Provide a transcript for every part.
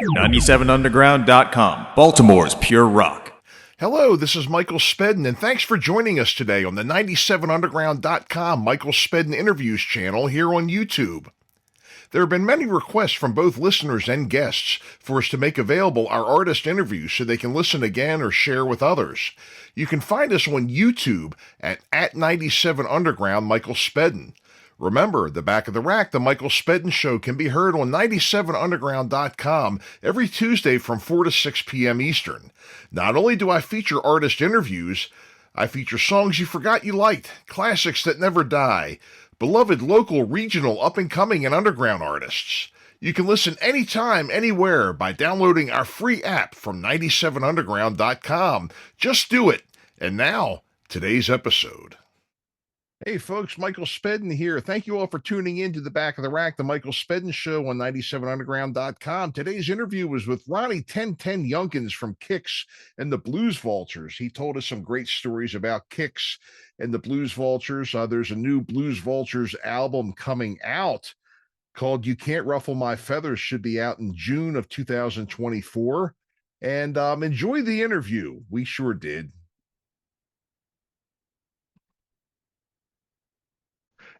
97underground.com, Baltimore's pure rock. Hello, this is Michael Spedden, and thanks for joining us today on the 97underground.com Michael Spedden Interviews channel here on YouTube. There have been many requests from both listeners and guests for us to make available our artist interviews so they can listen again or share with others. You can find us on YouTube at 97underground Michael Spedden. Remember, the Back of the Rack, the Michael Spedden Show, can be heard on 97underground.com every Tuesday from 4 to 6 p.m. Eastern. Not only do I feature artist interviews, I feature songs you forgot you liked, classics that never die, beloved local, regional, up-and-coming, and underground artists. You can listen anytime, anywhere by downloading our free app from 97underground.com. Just do it. And now, today's episode. Hey folks, Michael Spedden here. Thank you all for tuning in to the Back of the Rack, the Michael Spedden Show on 97underground.com. Today's interview was with Ronnie Younkins from Kix and the Blues Vultures. He told us some great stories about Kix and the Blues Vultures. There's a new Blues Vultures album coming out called You Can't Ruffle My Feathers, should be out in June of 2024. And enjoy the interview. We sure did.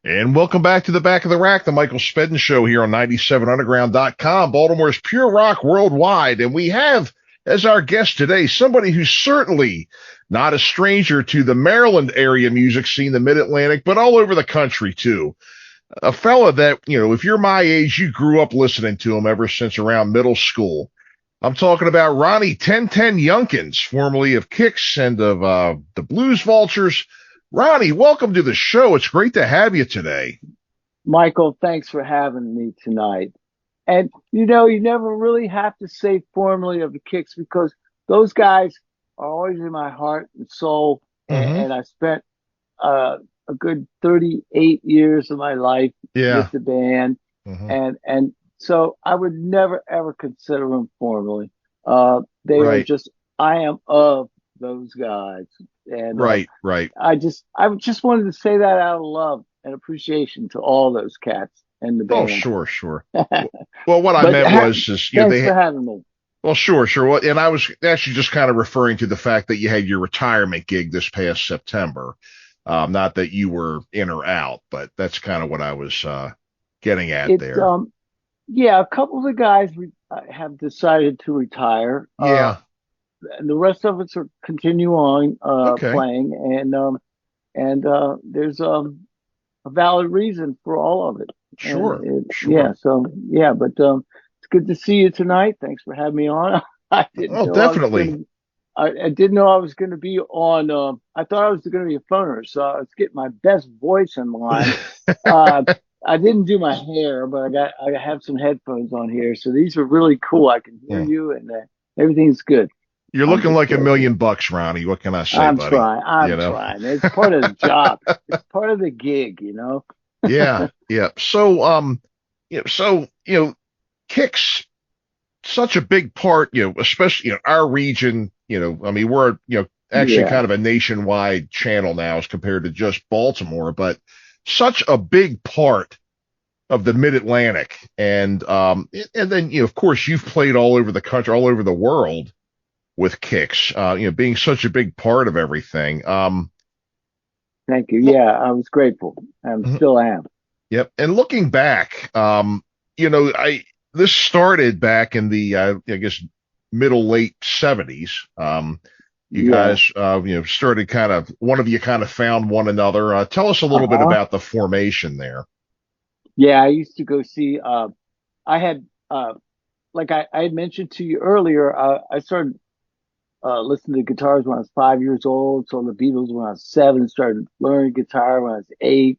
And welcome back to the Back of the Rack, the Michael Spedden Show here on 97underground.com, Baltimore's pure rock worldwide. And we have as our guest today somebody who's certainly not a stranger to the Maryland area music scene, the Mid-Atlantic, but all over the country too. A fella that, if you're my age, you grew up listening to him ever since around middle school. I'm talking about Ronnie Younkins, formerly of Kix and of the Blues Vultures. Ronnie, welcome to the show. It's great to have you today. Michael, thanks for having me tonight. And, you never really have to say formally of the Kix because those guys are always in my heart and soul. Mm-hmm. And I spent a good 38 years of my life with the band. Mm-hmm. And so I would never, ever consider them formally. They are just, I am of those guys. And right. I just wanted to say that out of love and appreciation to all those cats and the band. Oh, sure. Well, what I meant was, thanks for having me. Well, sure. Well, and I was actually just kind of referring to the fact that you had your retirement gig this past September. Not that you were in or out, but that's kind of what I was getting at there. A couple of the guys have decided to retire. And the rest of us are continue on playing, and there's a valid reason for all of it. Sure. Yeah. So but it's good to see you tonight. Thanks for having me on. I didn't know definitely. I didn't know I was going to be on. I thought I was going to be a phoner, so I was getting my best voice in line. I didn't do my hair, but I have some headphones on here, so these are really cool. I can hear you, and everything's good. You're looking like $1 million, Ronnie. What can I say, I'm buddy? I'm trying. It's part of the job. It's part of the gig, Yeah. So, Kix, such a big part, especially, our region, we're, actually kind of a nationwide channel now as compared to just Baltimore, but such a big part of the Mid-Atlantic. And then, of course, you've played all over the country, all over the world with Kix, being such a big part of everything. Thank you. Yeah, I was grateful. I still am. Yep. And looking back, this started back in the, I guess, late 70s. You guys, started one of you kind of found one another. Tell us a little bit about the formation there. Yeah, I used to go see, I had, like I had mentioned to you earlier, I started listening to guitars when I was 5 years old. Saw the Beatles when I was 7. Started learning guitar when I was 8.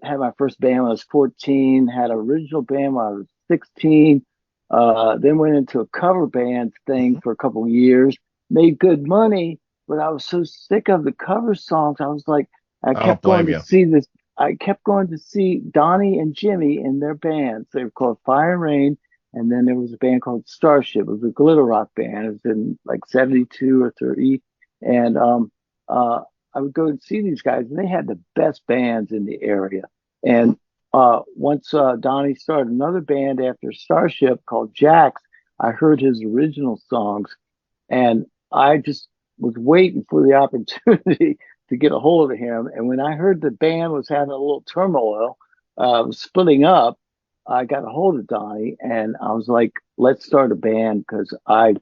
Had my first band when I was 14. Had an original band when I was 16. Then went into a cover band thing for a couple of years. Made good money, but I was so sick of the cover songs. I was like, I kept going to see Donnie and Jimmy in their bands. They were called Fire and Rain. And then there was a band called Starship. It was a glitter rock band. It was in like 72 or 30. And I would go and see these guys, and they had the best bands in the area. And once Donnie started another band after Starship called Jax, I heard his original songs, and I just was waiting for the opportunity to get a hold of him. And when I heard the band was having a little turmoil, was splitting up, I got a hold of Donnie, and I was like, "Let's start a band," because I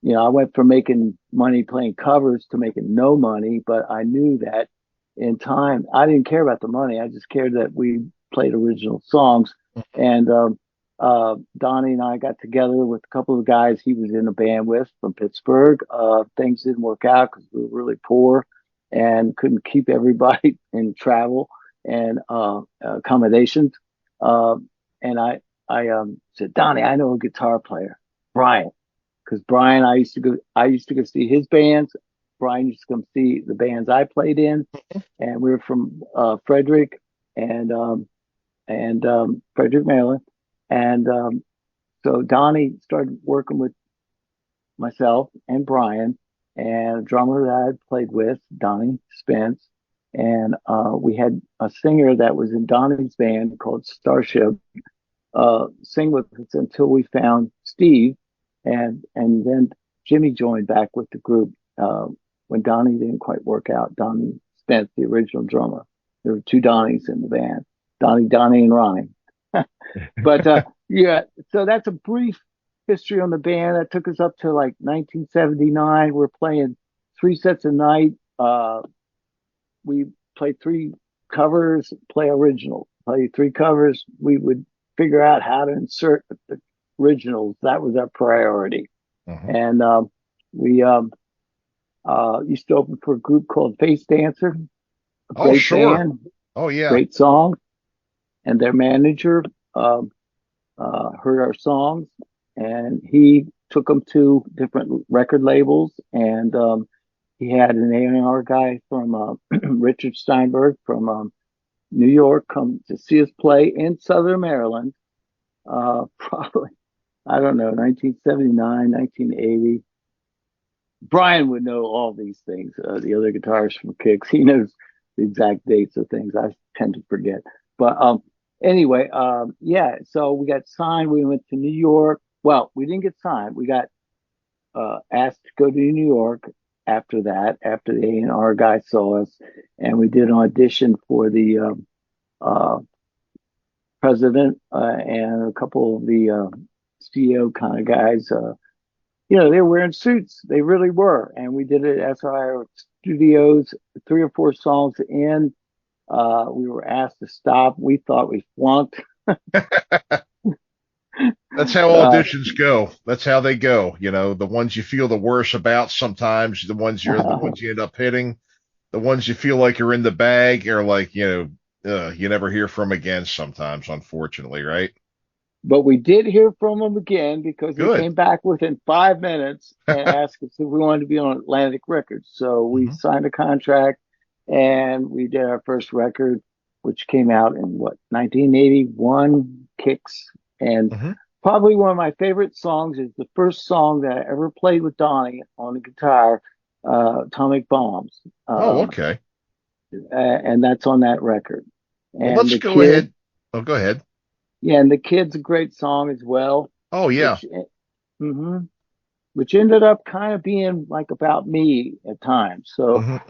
went from making money playing covers to making no money, but I knew that in time, I didn't care about the money. I just cared that we played original songs. And Donnie and I got together with a couple of guys he was in a band with from Pittsburgh. Things didn't work out because we were really poor and couldn't keep everybody in travel and accommodations. Uh, and I said, Donnie, I know a guitar player, Brian, because Brian, I used to go see his bands. Brian used to come see the bands I played in, and we were from Frederick and Frederick, Maryland, and so Donnie started working with myself and Brian and a drummer that I had played with, Donnie Spence, and we had a singer that was in Donnie's band called Starship sing with us until we found Steve, and then Jimmy joined back with the group when Donnie didn't quite work out. Donnie Spence, the original drummer. There were two Donnies in the band, Donnie, and Ronnie. But yeah, so that's a brief history on the band. That took us up to like 1979. We're playing three sets a night. We played three covers, play original, play three covers. We would figure out how to insert the originals. That was our priority. And we used to open for a group called Face Dancer, a Oh, great sure. band, Oh, yeah. great song. And their manager heard our songs, and he took them to different record labels. And he had an A&R guy from Richard Steinberg from New York come to see us play in Southern Maryland. Probably, I don't know, 1979, 1980. Brian would know all these things. The other guitarists from Kix, he knows the exact dates of things. I tend to forget. But anyway, yeah. So we got signed. We went to New York. Well, we didn't get signed. We got asked to go to New York after that. After the A&R guy saw us, and we did an audition for the president and a couple of the CEO kind of guys. They were wearing suits. They really were. And we did it at SIR Studios, 3 or 4 songs in. We were asked to stop. We thought we flunked. That's how auditions go. That's how they go. The ones you feel the worst about sometimes, the ones you end up hitting, the ones you feel like you're in the bag are like, you never hear from again sometimes, unfortunately, right? But we did hear from them again because they Good. came back within 5 minutes and asked us if we wanted to be on Atlantic Records. So we signed a contract and we did our first record, which came out in 1981, Kix. And probably one of my favorite songs is the first song that I ever played with Donnie on the guitar, Atomic Bombs. Oh, okay. And that's on that record. Well, let's go ahead. Oh, go ahead. Yeah, and The Kid's a great song as well. Oh, yeah. Which ended up kind of being like about me at times. So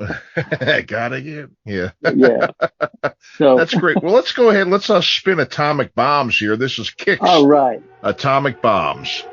Gotta get, yeah. Yeah. So that's great. Well, let's go ahead. Let's spin Atomic Bombs here. This is Kix. All right. Atomic Bombs.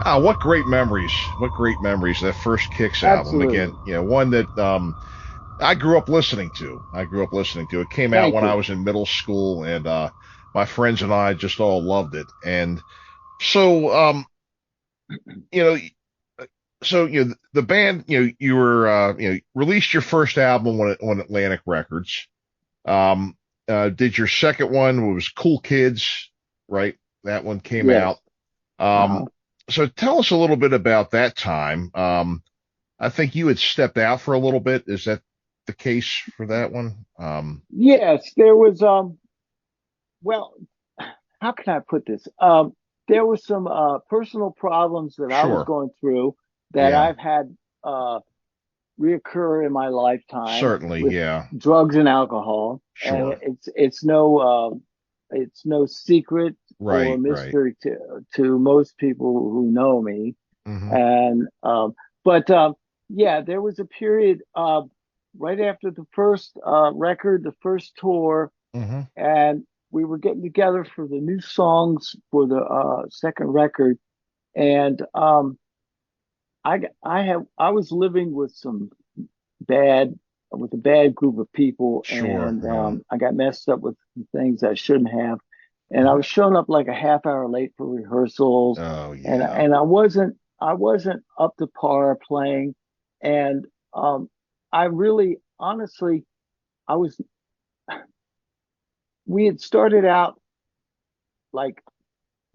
Ah, what great memories! What great memories! That first Kicks album again. Absolutely. One that I grew up listening to. It came out Thank when I you. was in middle school, and my friends and I just all loved it. And so, you know, the band, you were, released your first album on Atlantic Records. Um, did your second one was Cool Kids, right? That one came Yes. out. Um, Uh-huh. so tell us a little bit about that time. I think you had stepped out for a little bit. Is that the case for that one? Yes, there was well, how can I put this? There was some personal problems that I was Sure. going through that Yeah. I've had uh reoccur in my lifetime Certainly. with Yeah. drugs and alcohol, and Sure. it's no secret or Right. Right. mystery to most people who know me. Hmm. And but yeah, there was a period right after the first record, the first tour, Hmm. and we were getting together for the new songs for the second record, and I was living with bad with a bad group of people, Sure. and Yeah. I got messed up with things I shouldn't have, and I Mhm. was showing up like a half hour late for rehearsals, Oh and yeah. I wasn't up to par playing, and I really honestly I was we had started out like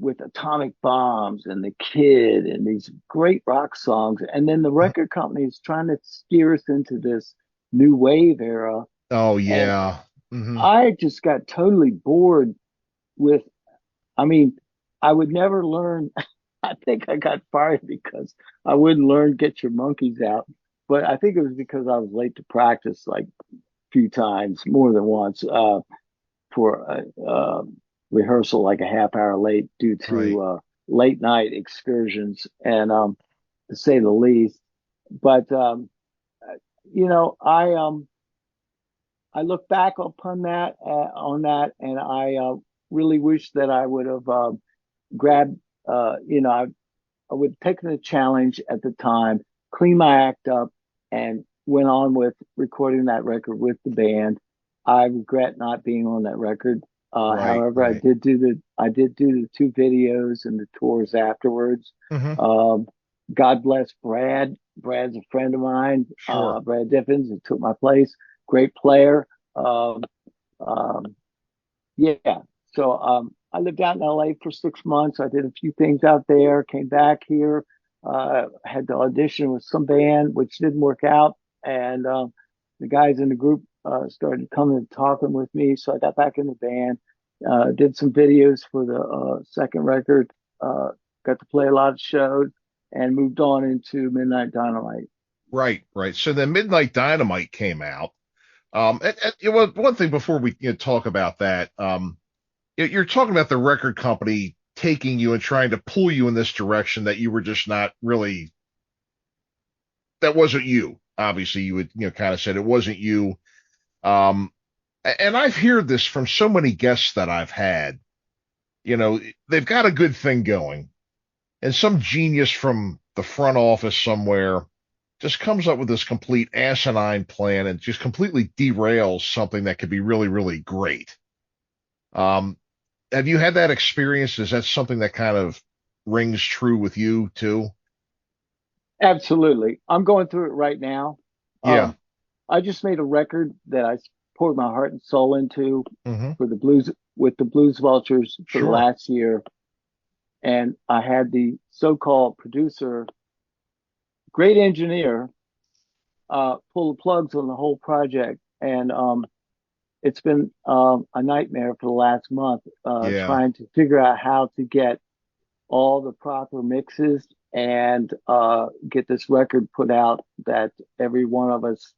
with atomic bombs and the kid and these great rock songs, and then the Mhm. record company is trying to steer us into this new wave era, Oh and yeah. Hmm. I just got totally bored with, I mean, I would never learn. I think I got fired because I wouldn't learn Get Your Monkeys Out. But I think it was because I was late to practice like a few times, more than once, for a rehearsal, like a half hour late due Right. to late night excursions, and to say the least. But, I look back upon that, and I really wish that I would have grabbed, I would have taken the challenge at the time, cleaned my act up, and went on with recording that record with the band. I regret not being on that record. Right. However, Right. I did do the two videos and the tours afterwards. Hmm. Um, God bless Brad. Brad's a friend of mine, Sure. Brad Diffins, who took my place. Great player. Um, um, yeah. So I lived out in LA for 6 months. I did a few things out there, came back here, had to audition with some band, which didn't work out. And the guys in the group started coming and talking with me. So I got back in the band, did some videos for the second record, uh, got to play a lot of shows, and moved on into Midnight Dynamite. Right. Right. So then Midnight Dynamite came out. One thing before we talk about that, you're talking about the record company taking you and trying to pull you in this direction that you were just not really. That wasn't you. Obviously, you would kind of said it wasn't you. Um, and I've heard this from so many guests that I've had. They've got a good thing going, and some genius from the front office somewhere just comes up with this complete asinine plan and just completely derails something that could be really, really great. Um, have you had that experience? Is that something that kind of rings true with you too? Absolutely. I'm going through it right now. Yeah. Um, I just made a record that I poured my heart and soul into Hmm. for the blues with the Blues Vultures for the Sure. last year. And I had the so-called producer, great engineer, pull the plugs on the whole project. And it's been a nightmare for the last month, Yeah. trying to figure out how to get all the proper mixes and get this record put out that every one of us,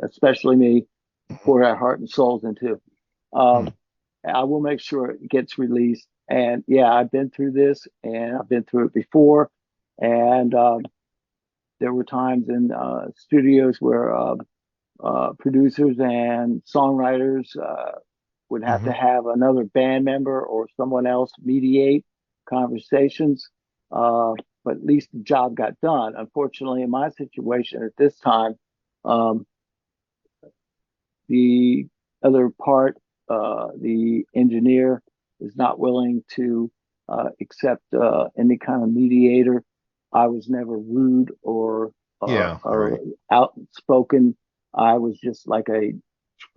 especially me, Mhm. pour our heart and souls into. Hmm. Um, I will make sure it gets released. And yeah, I've been through this, and I've been through it before. And there were times in studios where producers and songwriters would have to Hmm. have another band member or someone else mediate conversations. but at least the job got done. Unfortunately, in my situation at this time, um, the other part, the engineer is not willing to accept any kind of mediator. I was never rude Yeah, or right. outspoken. I was just like an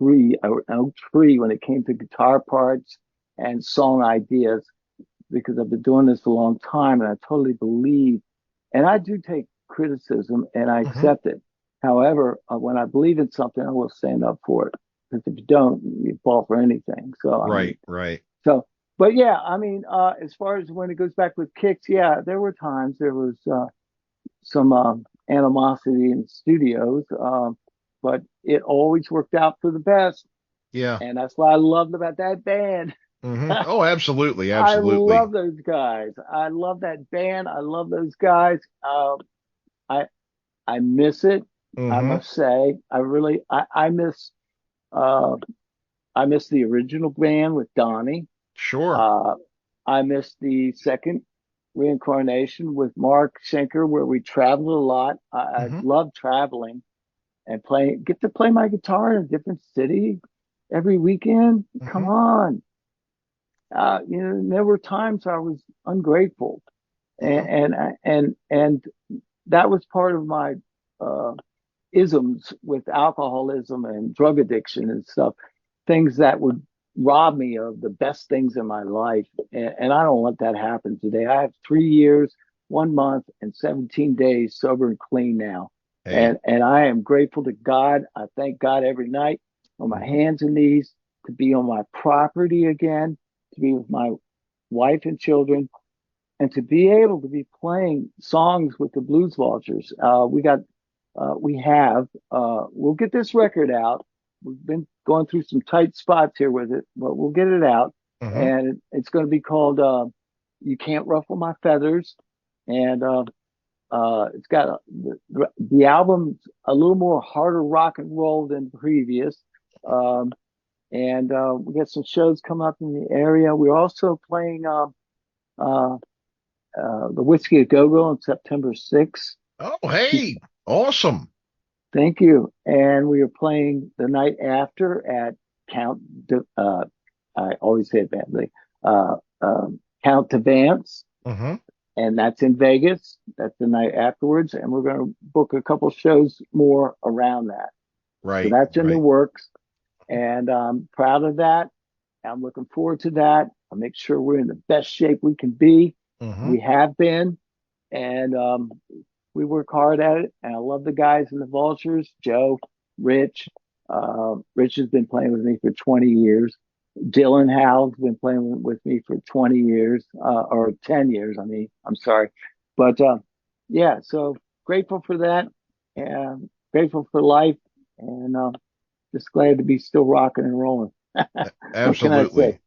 oak tree when it came to guitar parts and song ideas because I've been doing this a long time and I totally believe, and I do take criticism and I Hmm. accept it. However, when I believe in something, I will stand up for it. Because if you don't, you fall for anything. So, I mean, Right, right. so, but yeah, I mean, as far as when it goes back with Kicks, yeah, there were times there was some animosity in studios, but it always worked out for the best. Yeah. And that's what I loved about that band. Oh, absolutely, I absolutely. love those guys. I love that band. I love those guys. I I miss it. I Hmm. must say, uh, I miss the original band with Donnie. Sure. Uh, I miss the second reincarnation with Mark Schenker, where we traveled a lot. I Hmm. love traveling and get to play my guitar in a different city every weekend. Come Hmm. on. There were times I was ungrateful, Yeah. and that was part of my uh, isms with alcoholism and drug addiction and stuff, things that would rob me of the best things in my life. And I don't let that happen today. I have 3 years, 1 month, and 17 days sober and clean now. Hey. And I am grateful to God. I thank God every night on my Hmm. hands and knees to be on my property again, to be with my wife and children, and to be able to be playing songs with the Blues Vultures. We'll get this record out. We've been going through some tight spots here with it, but we'll get it out. Hmm. And it's going to be called You Can't Ruffle My Feathers. And it's got the album's a little more harder rock and roll than previous. Um, and we got some shows coming up in the area. We're also playing uh, the Whiskey a Go Go on September 6th. Oh, hey, awesome. Thank you. And we are playing the night after at Count, I always say it badly, Count to Vance, Hmm. and that's in Vegas. That's the night afterwards. And we're going to book a couple shows more around that. So Right, that's in the right. works. And I'm proud of that. I'm looking forward to that. I'll make sure we're in the best shape we can be. Hmm. We have been. And we work hard at it. And I love the guys in the Vultures, Joe, Rich. Rich has been playing with me for 20 years. Dylan Howell's been playing with me for 20 years, or 10 years. I mean, I'm sorry. But yeah, so grateful for that. And grateful for life. And just glad to be still rocking and rolling. What can I say? Absolutely.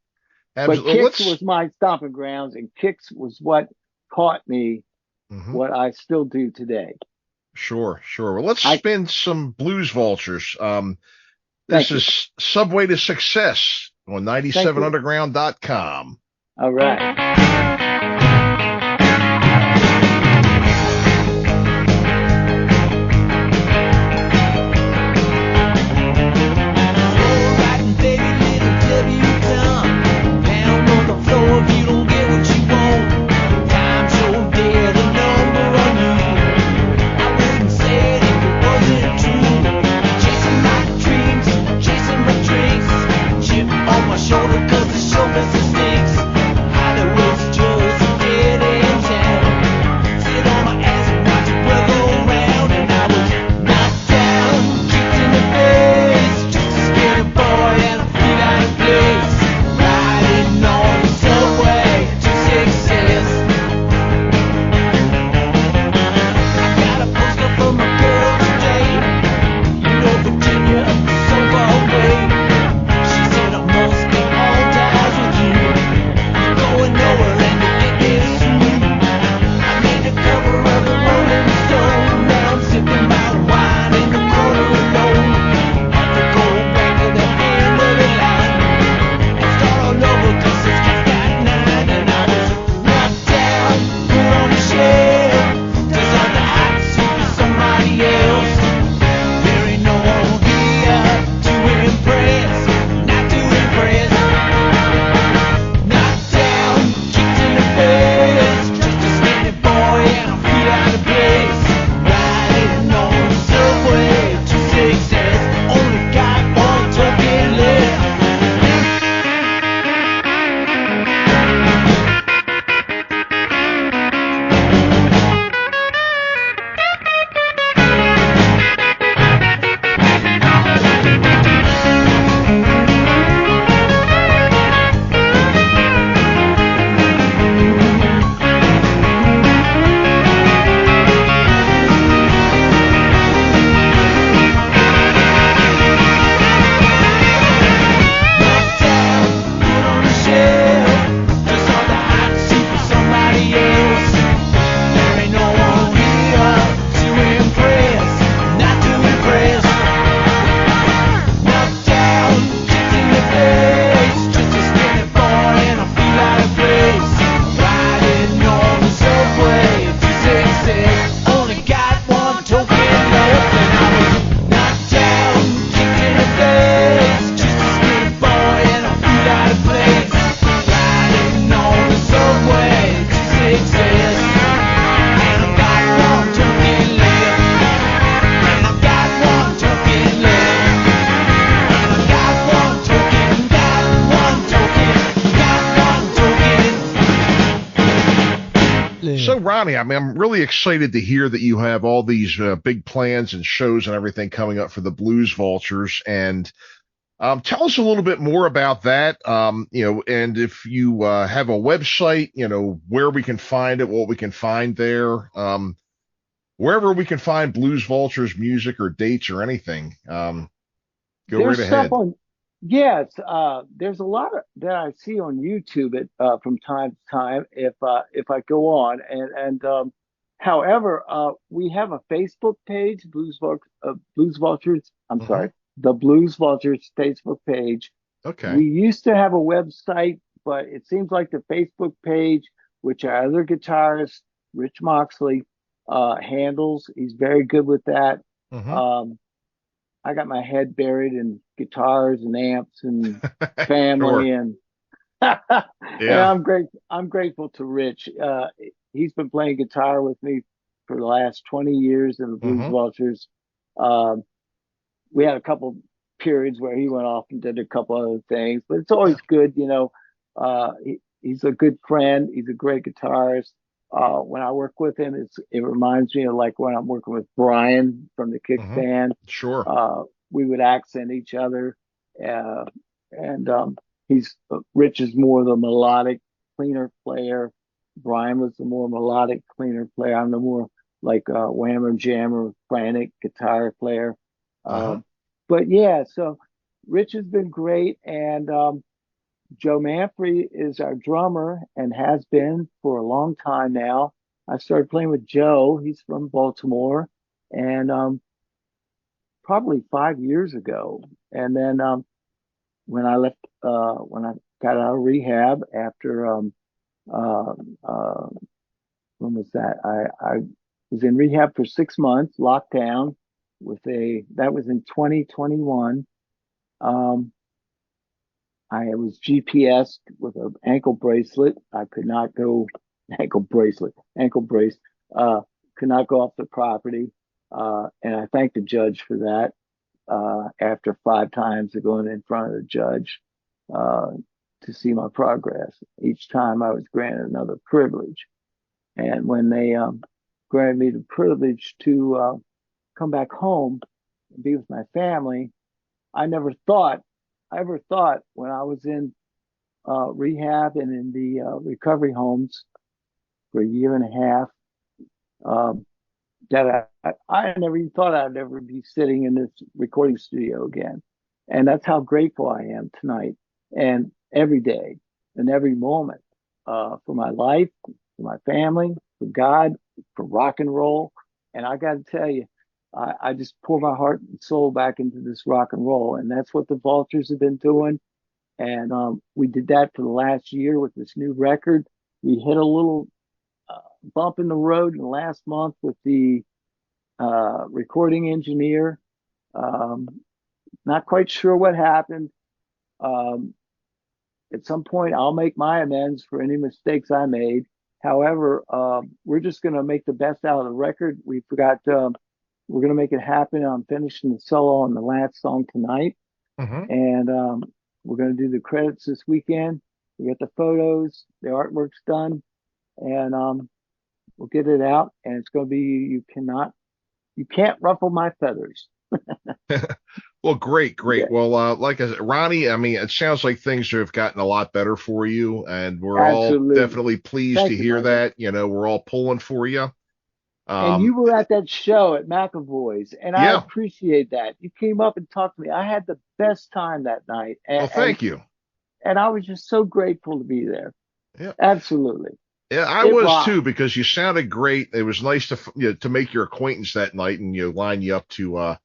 But Absolutely. Kicks Let's. was my stomping grounds, and Kicks was what taught me Hmm. what I still do today. Sure, sure. Well, let's I spin some Blues Vultures. This Thank you. is Subway to Success on Thank you. 97underground.com. All right. Riding, baby, little debutante. Pound on the floor if you don't get what you want. Time's your dead, a number on you. I wouldn't say it if it wasn't true. Chasing my dreams, chasing my drinks. Chip on my shoulder 'cause the show business stinks. Hollywood's just So, Ronnie, I mean, I'm really excited to hear that you have all these big plans and shows and everything coming up for the Blues Vultures. And tell us a little bit more about that. And if you have a website, where we can find it, what we can find there, wherever we can find Blues Vultures music or dates or anything. Go There's right stuff ahead. on, yes, there's a lot of, that I see on YouTube from time to time if I go on however, we have a Facebook page, Blues Vultures. I'm Hmm. sorry, the Blues Vultures Facebook page. Okay. We used to have a website, but it seems like the Facebook page, which our other guitarist, Rich Moxley, handles. He's very good with that. Hmm. Um, I got my head buried in guitars and amps and Sure. family and and Yeah. I'm grateful to Rich. He's been playing guitar with me for the last 20 years in the Blues Hmm. Vultures. Um, we had a couple periods where he went off and did a couple other things, but it's Yeah. always good, he's a good friend. He's a great guitarist. When I work with him, it reminds me of like when I'm working with Brian from the Kix Hmm. band. Sure. We would accent each other, uh, and he's Rich is more the melodic, cleaner player. Brian was the more melodic, cleaner player. I'm the more like whammer, jammer, frantic guitar player. Uh-huh. Um, but yeah, so Rich has been great, and Joe Manfrey is our drummer and has been for a long time now. I started playing with Joe. He's from Baltimore, and probably 5 years ago. And then when I got out of rehab after uh, uh, when was that? I was in rehab for 6 months, locked down that was in 2021. Um, I was GPSed with an ankle bracelet. I could not go ankle brace. Could not go off the property. And I thank the judge for that. After 5 times of going in front of the judge uh, to see my progress, each time I was granted another privilege. And when they granted me the privilege to come back home and be with my family, I never thought, I ever thought when I was in rehab and in the recovery homes for a year and a half, um, that I never even thought I'd ever be sitting in this recording studio again. And that's how grateful I am tonight and every day and every moment for my life, for my family, for God, for rock and roll. And I got to tell you, I just pour my heart and soul back into this rock and roll. And that's what the Vultures have been doing. And we did that for the last year with this new record. We hit a little bump in the road in the last month with the recording engineer. Um, Not quite sure what happened. Um, at some point, I'll make my amends for any mistakes I made. However, we're just going to make the best out of the record. We're going to make it happen. I'm finishing the solo on the last song tonight. Hmm. And we're going to do the credits this weekend. We get the photos, the artwork's done, and we'll get it out. And it's going to be you can't ruffle my feathers. Well, great, Yeah, great. Well, like I said, Ronnie, I mean, it sounds like things have gotten a lot better for you, and we're all absolutely. definitely pleased to Thank you, hear Michael. that. We're all pulling for you. And you Um, were at that show at McAvoy's, and I yeah. appreciate that. You came up and talked to me. I had the best time that night, Well, thank you. and I was just so grateful to be there. Yeah. Absolutely, Yeah, I it was rocked. too because you sounded great. It was nice to make your acquaintance that night and line you up to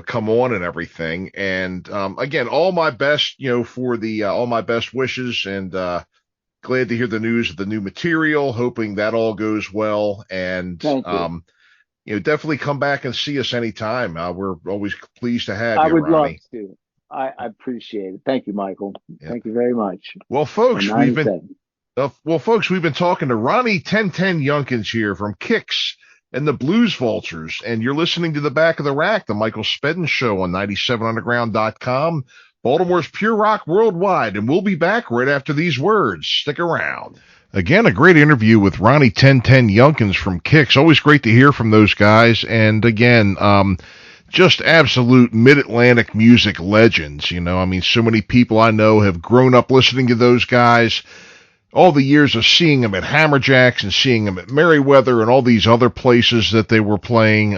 come on and everything. And again, all my best, for the all my best wishes and glad to hear the news of the new material. Hoping that all goes well and Thank you. definitely come back and see us anytime. We're always pleased to have I you, would love Ronnie. to. I appreciate it. Thank you, Michael. Yeah. Thank you very much. Well, And folks, 97. we've been talking to Ronnie 1010 Younkins here from Kix and the Blues Vultures, and you're listening to the Back of the Rack, the Michael Spedden Show on 97underground.com, Baltimore's Pure Rock Worldwide, and we'll be back right after these words. Stick around. Again, a great interview with Ronnie 1010 Younkins from Kix. Always great to hear from those guys. And again, just absolute mid-Atlantic music legends. You know, I mean, so many people I know have grown up listening to those guys. All the years of seeing them at Hammerjacks and seeing them at Merriweather and all these other places that they were playing.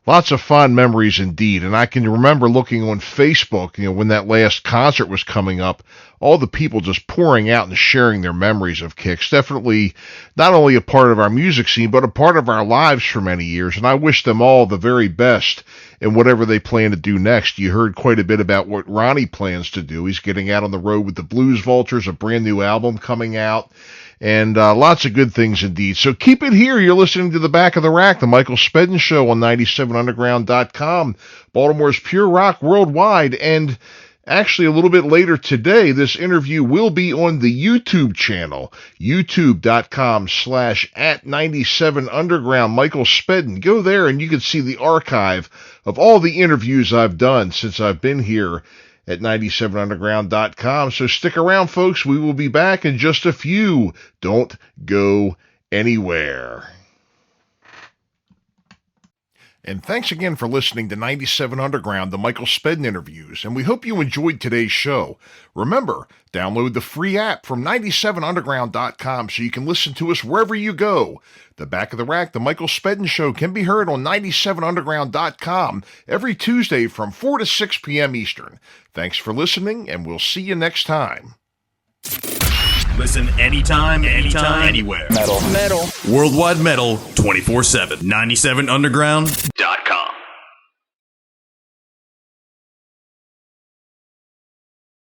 Lots of fond memories indeed. And I can remember looking on Facebook, you know, when that last concert was coming up, all the people just pouring out and sharing their memories of Kix. Definitely not only a part of our music scene, but a part of our lives for many years. And I wish them all the very best in whatever they plan to do next. You heard quite a bit about what Ronnie plans to do. He's getting out on the road with the Blues Vultures, a brand new album coming out. And lots of good things indeed. So keep it here. You're listening to The Back of the Rack, the Michael Spedden Show on 97underground.com, Baltimore's Pure Rock Worldwide. And actually, a little bit later today, this interview will be on the YouTube channel, youtube.com/@97underground, Michael Spedden. Go there and you can see the archive of all the interviews I've done since I've been here at 97underground.com. So stick around, folks. We will be back in just a few. Don't go anywhere. And thanks again for listening to 97 Underground, the Michael Spedden Interviews, and we hope you enjoyed today's show. Remember, download the free app from 97underground.com so you can listen to us wherever you go. The Back of the Rack, the Michael Spedden Show, can be heard on 97underground.com every Tuesday from 4 to 6 p.m. Eastern. Thanks for listening, and we'll see you next time. Listen anytime, anywhere. Metal. Worldwide metal, 24/7. 97underground.com.